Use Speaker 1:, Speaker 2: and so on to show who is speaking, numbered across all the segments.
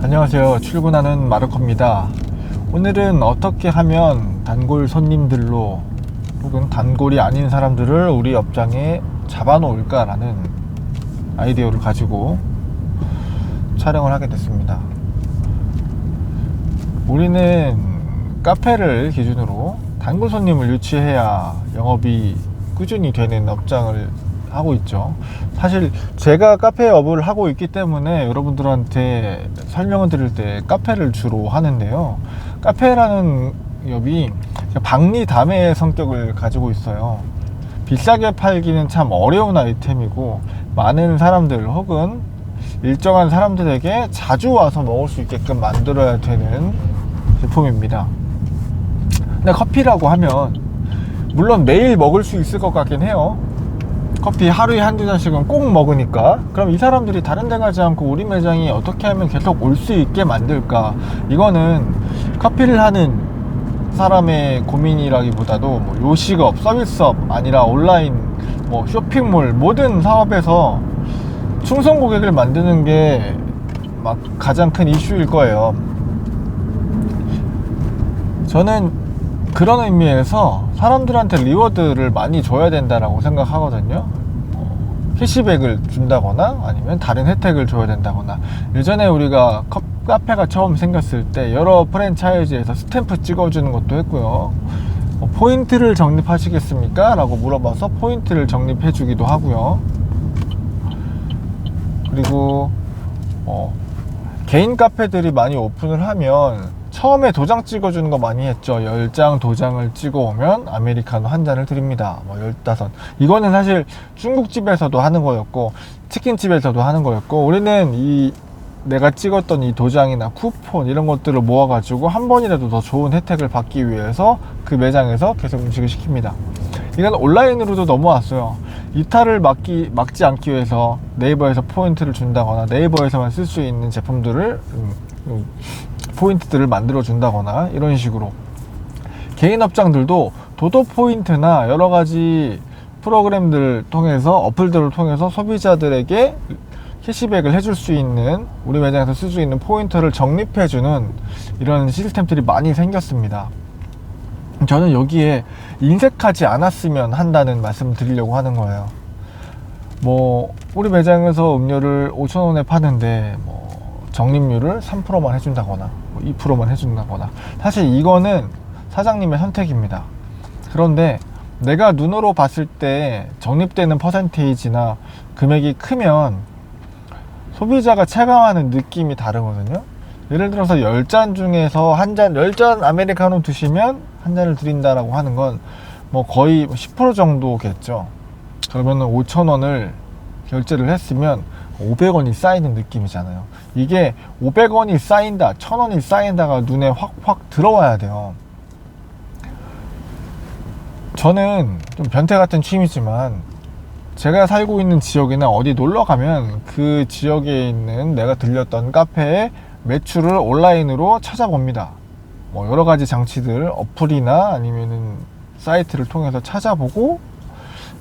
Speaker 1: 안녕하세요. 출근하는 마르코입니다. 오늘은 어떻게 하면 단골 손님들로 혹은 단골이 아닌 사람들을 우리 업장에 잡아놓을까 라는 아이디어를 가지고 촬영을 하게 됐습니다. 우리는 카페를 기준으로 단골 손님을 유치해야 영업이 꾸준히 되는 업장을 하고 있죠. 사실 제가 카페업을 하고 있기 때문에 여러분들한테 설명을 드릴 때 카페를 주로 하는데요. 카페라는 업이 박리담회의 성격을 가지고 있어요. 비싸게 팔기는 참 어려운 아이템이고 많은 사람들 혹은 일정한 사람들에게 자주 와서 먹을 수 있게끔 만들어야 되는 제품입니다. 근데 커피라고 하면 물론 매일 먹을 수 있을 것 같긴 해요. 커피 하루에 한두 잔씩은 꼭 먹으니까. 그럼 이 사람들이 다른 데 가지 않고 우리 매장에 어떻게 하면 계속 올 수 있게 만들까? 이거는 커피를 하는 사람의 고민이라기보다도 뭐 요식업, 서비스업 아니라 온라인 뭐 쇼핑몰 모든 사업에서 충성 고객을 만드는 게 막 가장 큰 이슈일 거예요. 저는 그런 의미에서 사람들한테 리워드를 많이 줘야 된다라고 생각하거든요. 캐시백을 준다거나 아니면 다른 혜택을 줘야 된다거나. 예전에 우리가 카페가 처음 생겼을 때 여러 프랜차이즈에서 스탬프 찍어주는 것도 했고요. 포인트를 적립하시겠습니까? 라고 물어봐서 포인트를 적립해 주기도 하고요. 그리고 개인 카페들이 많이 오픈을 하면 처음에 도장 찍어주는 거 많이 했죠. 10장 도장을 찍어 오면 아메리카노 한 잔을 드립니다. 15. 이거는 사실 중국집에서도 하는 거였고 치킨집에서도 하는 거였고, 우리는 내가 찍었던 이 도장이나 쿠폰 이런 것들을 모아가지고 한 번이라도 더 좋은 혜택을 받기 위해서 그 매장에서 계속 음식을 시킵니다. 이건 온라인으로도 넘어왔어요. 이탈을 막지 않기 위해서 네이버에서 포인트를 준다거나 네이버에서만 쓸 수 있는 제품들을 포인트들을 만들어 준다거나 이런 식으로. 개인 업장들도 도도 포인트나 여러 가지 프로그램들을 통해서 어플들을 통해서 소비자들에게 캐시백을 해줄 수 있는, 우리 매장에서 쓸 수 있는 포인트를 적립해 주는 이런 시스템들이 많이 생겼습니다. 저는 여기에 인색하지 않았으면 한다는 말씀을 드리려고 하는 거예요. 우리 매장에서 음료를 5,000원에 파는데 적립률을 3%만 해준다거나 2%만 해준다거나, 사실 이거는 사장님의 선택입니다. 그런데 내가 눈으로 봤을 때 적립되는 퍼센테이지나 금액이 크면 소비자가 체감하는 느낌이 다르거든요. 예를 들어서 10잔 중에서 10잔 아메리카노 드시면 한 잔을 드린다라고 하는 건 거의 10% 정도겠죠. 그러면 5,000원을 결제를 했으면 500원이 쌓이는 느낌이잖아요. 이게 500원이 쌓인다, 1,000원이 쌓인다가 눈에 확 들어와야 돼요. 저는 좀 변태 같은 취미지만 제가 살고 있는 지역이나 어디 놀러 가면 그 지역에 있는 내가 들렸던 카페의 매출을 온라인으로 찾아봅니다. 여러 가지 장치들, 어플이나 아니면은 사이트를 통해서 찾아보고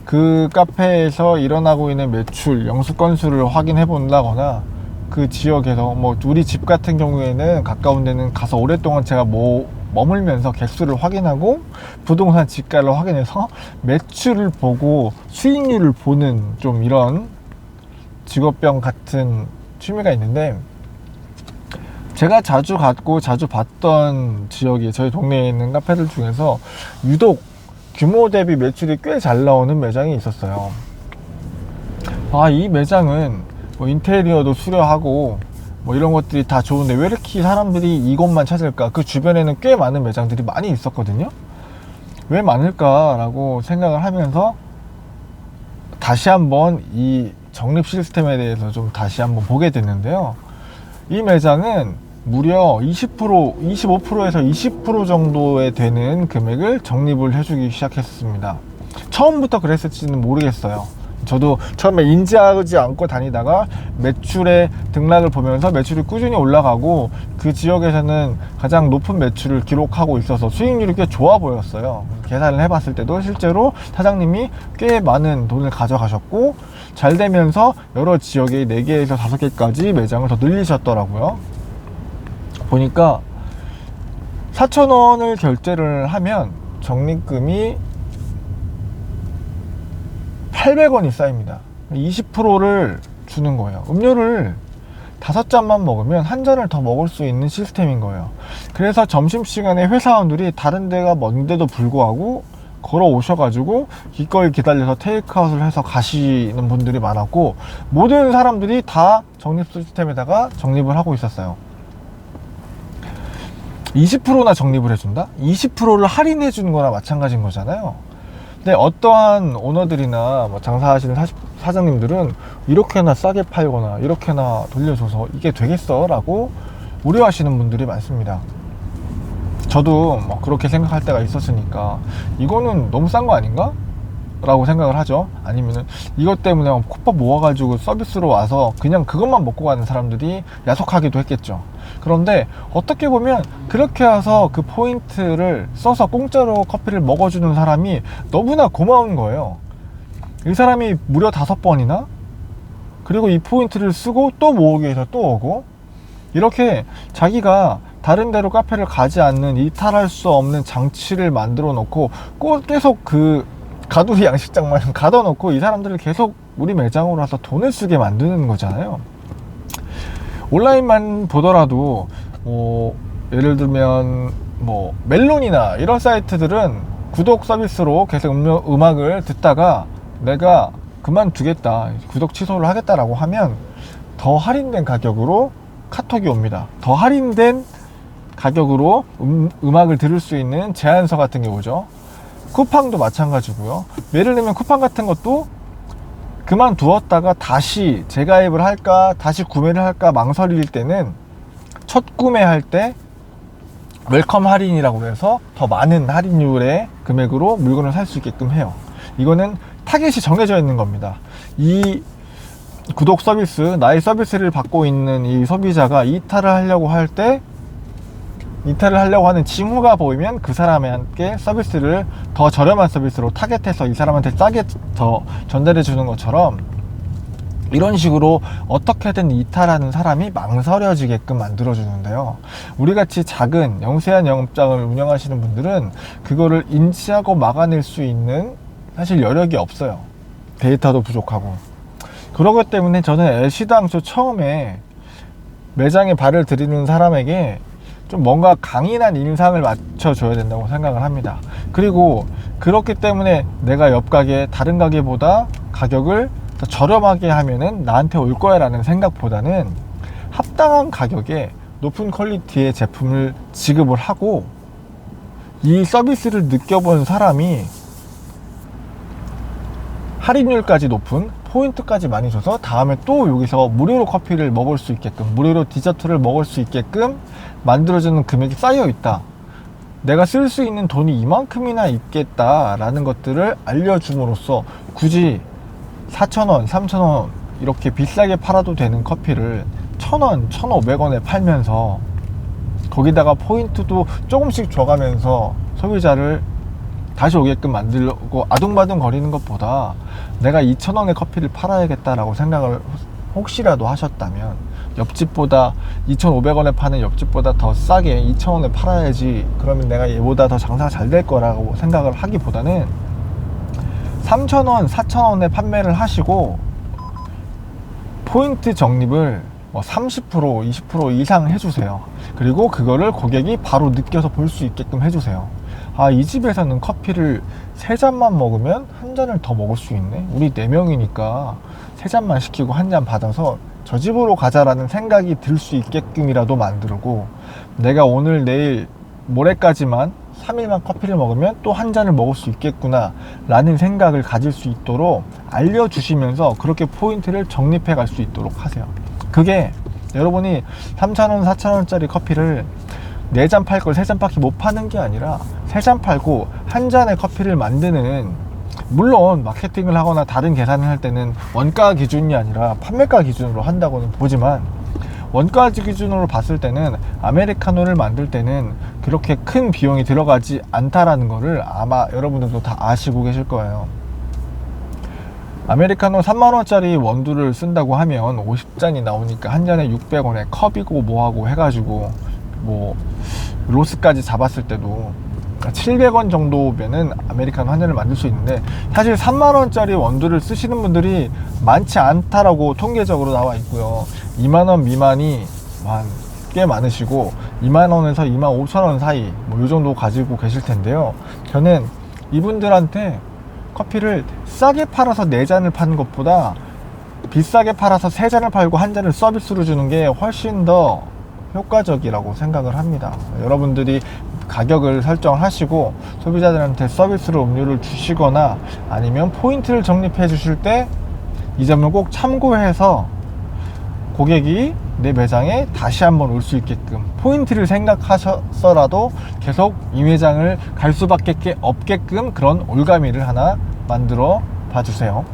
Speaker 1: 그 카페에서 일어나고 있는 매출, 영수 건수를 확인해 본다거나, 그 지역에서 우리 집 같은 경우에는 가까운 데는 가서 오랫동안 제가 머물면서 개수를 확인하고 부동산 지가를 확인해서 매출을 보고 수익률을 보는 좀 이런 직업병 같은 취미가 있는데, 제가 자주 갔고 자주 봤던 지역이 저희 동네에 있는 카페들 중에서 유독 규모 대비 매출이 꽤 잘 나오는 매장이 있었어요. 이 매장은 인테리어도 수려하고 이런 것들이 다 좋은데 왜 이렇게 사람들이 이곳만 찾을까? 그 주변에는 꽤 많은 매장들이 많이 있었거든요. 왜 많을까? 라고 생각을 하면서 다시 한번 이 적립 시스템에 대해서 좀 다시 한번 보게 됐는데요. 이 매장은 무려 25%에서 20% 정도에 되는 금액을 적립을 해주기 시작했습니다. 처음부터 그랬을지는 모르겠어요. 저도 처음에 인지하지 않고 다니다가 매출의 등락을 보면서 매출이 꾸준히 올라가고 그 지역에서는 가장 높은 매출을 기록하고 있어서 수익률이 꽤 좋아 보였어요. 계산을 해봤을 때도 실제로 사장님이 꽤 많은 돈을 가져가셨고 잘 되면서 여러 지역에 4개에서 5개까지 매장을 더 늘리셨더라고요. 보니까 4,000원을 결제를 하면 적립금이 800원이 쌓입니다. 20%를 주는 거예요. 음료를 5잔만 먹으면 한 잔을 더 먹을 수 있는 시스템인 거예요. 그래서 점심시간에 회사원들이 다른 데가 먼데도 불구하고 걸어 오셔가지고 기꺼이 기다려서 테이크아웃을 해서 가시는 분들이 많았고, 모든 사람들이 다 적립 시스템에다가 적립을 하고 있었어요. 20%나 적립을 해준다? 20%를 할인해 주는 거나 마찬가지인 거잖아요. 근데 어떠한 오너들이나 뭐 장사하시는 사장님들은 이렇게나 싸게 팔거나 이렇게나 돌려줘서 이게 되겠어? 라고 우려하시는 분들이 많습니다. 저도 뭐 그렇게 생각할 때가 있었으니까 이거는 너무 싼 거 아닌가? 라고 생각을 하죠. 아니면은 이것 때문에 콧밥 모아가지고 서비스로 와서 그냥 그것만 먹고 가는 사람들이 야속하기도 했겠죠. 그런데 어떻게 보면 그렇게 와서 그 포인트를 써서 공짜로 커피를 먹어주는 사람이 너무나 고마운 거예요. 이 사람이 무려 5번이나, 그리고 이 포인트를 쓰고 또 모으기 위해서 또 오고, 이렇게 자기가 다른 데로 카페를 가지 않는 이탈할 수 없는 장치를 만들어 놓고 계속 그 가두리 양식장만 가둬놓고 이 사람들을 계속 우리 매장으로 와서 돈을 쓰게 만드는 거잖아요. 온라인만 보더라도 예를 들면 뭐 멜론이나 이런 사이트들은 구독 서비스로 계속 음악을 듣다가 내가 그만두겠다, 구독 취소를 하겠다라고 하면 더 할인된 가격으로 카톡이 옵니다. 더 할인된 가격으로 음악을 들을 수 있는 제안서 같은 게 오죠. 쿠팡도 마찬가지고요. 예를 들면 쿠팡 같은 것도 그만두었다가 다시 재가입을 할까 다시 구매를 할까 망설일 때는 첫 구매할 때 웰컴 할인이라고 해서 더 많은 할인율의 금액으로 물건을 살 수 있게끔 해요. 이거는 타겟이 정해져 있는 겁니다. 이 구독 서비스, 나의 서비스를 받고 있는 이 소비자가 이탈을 하려고 하는 징후가 보이면 그 사람에게 서비스를 더 저렴한 서비스로 타겟해서 이 사람한테 싸게 더 전달해 주는 것처럼, 이런 식으로 어떻게든 이탈하는 사람이 망설여지게끔 만들어 주는데요. 우리같이 작은 영세한 영업장을 운영하시는 분들은 그거를 인지하고 막아낼 수 있는 사실 여력이 없어요. 데이터도 부족하고. 그러기 때문에 저는 시당초 처음에 매장에 발을 들이는 사람에게 좀 뭔가 강인한 인상을 맞춰줘야 된다고 생각을 합니다. 그리고 그렇기 때문에 내가 옆 가게, 다른 가게보다 가격을 더 저렴하게 하면은 나한테 올 거야 라는 생각보다는 합당한 가격에 높은 퀄리티의 제품을 지급을 하고, 이 서비스를 느껴본 사람이 할인율까지 높은 포인트까지 많이 줘서 다음에 또 여기서 무료로 커피를 먹을 수 있게끔, 무료로 디저트를 먹을 수 있게끔 만들어주는 금액이 쌓여 있다, 내가 쓸 수 있는 돈이 이만큼이나 있겠다 라는 것들을 알려줌으로써 굳이 4,000원, 3,000원 이렇게 비싸게 팔아도 되는 커피를 1,000원, 1,500원에 팔면서 거기다가 포인트도 조금씩 줘가면서 소비자를 다시 오게끔 만들고 아둥바둥 거리는 것보다 내가 2,000원의 커피를 팔아야겠다라고 생각을 혹시라도 하셨다면, 옆집보다 2,500원에 파는 옆집보다 더 싸게 2,000원에 팔아야지, 그러면 내가 얘보다 더 장사가 잘 될 거라고 생각을 하기보다는 3,000원, 4,000원에 판매를 하시고 포인트 적립을 30%, 20% 이상 해주세요. 그리고 그거를 고객이 바로 느껴서 볼 수 있게끔 해주세요. 아, 이 집에서는 커피를 3잔만 먹으면 한 잔을 더 먹을 수 있네, 우리 4명이니까 3잔만 시키고 한 잔 받아서 저 집으로 가자라는 생각이 들 수 있게끔이라도 만들고, 내가 오늘 내일 모레까지만 3일만 커피를 먹으면 또 한 잔을 먹을 수 있겠구나 라는 생각을 가질 수 있도록 알려주시면서 그렇게 포인트를 적립해 갈 수 있도록 하세요. 그게 여러분이 3,000원, 4,000원짜리 커피를 4잔 팔 걸 3잔밖에 못 파는 게 아니라 3잔 팔고 한 잔의 커피를 만드는, 물론 마케팅을 하거나 다른 계산을 할 때는 원가 기준이 아니라 판매가 기준으로 한다고는 보지만, 원가 기준으로 봤을 때는 아메리카노를 만들 때는 그렇게 큰 비용이 들어가지 않다라는 거를 아마 여러분들도 다 아시고 계실 거예요. 아메리카노 3만원짜리 원두를 쓴다고 하면 50잔이 나오니까 한 잔에 600원에 컵이고 뭐하고 해가지고 뭐 로스까지 잡았을 때도 700원 정도면은 아메리카노 한 잔을 만들 수 있는데, 사실 3만원짜리 원두를 쓰시는 분들이 많지 않다라고 통계적으로 나와 있고요. 2만원 미만이 꽤 많으시고 2만원에서 2만 5천원 사이 뭐 요 정도 가지고 계실 텐데요. 저는 이분들한테 커피를 싸게 팔아서 4잔을 파는 것보다 비싸게 팔아서 3잔을 팔고 한 잔을 서비스로 주는 게 훨씬 더 효과적이라고 생각을 합니다. 여러분들이 가격을 설정을 하시고 소비자들한테 서비스로 음료를 주시거나 아니면 포인트를 적립해 주실 때 이 점을 꼭 참고해서 고객이 내 매장에 다시 한번 올 수 있게끔 포인트를 생각하셔서라도 계속 이 매장을 갈 수밖에 없게끔 그런 올가미를 하나 만들어 봐주세요.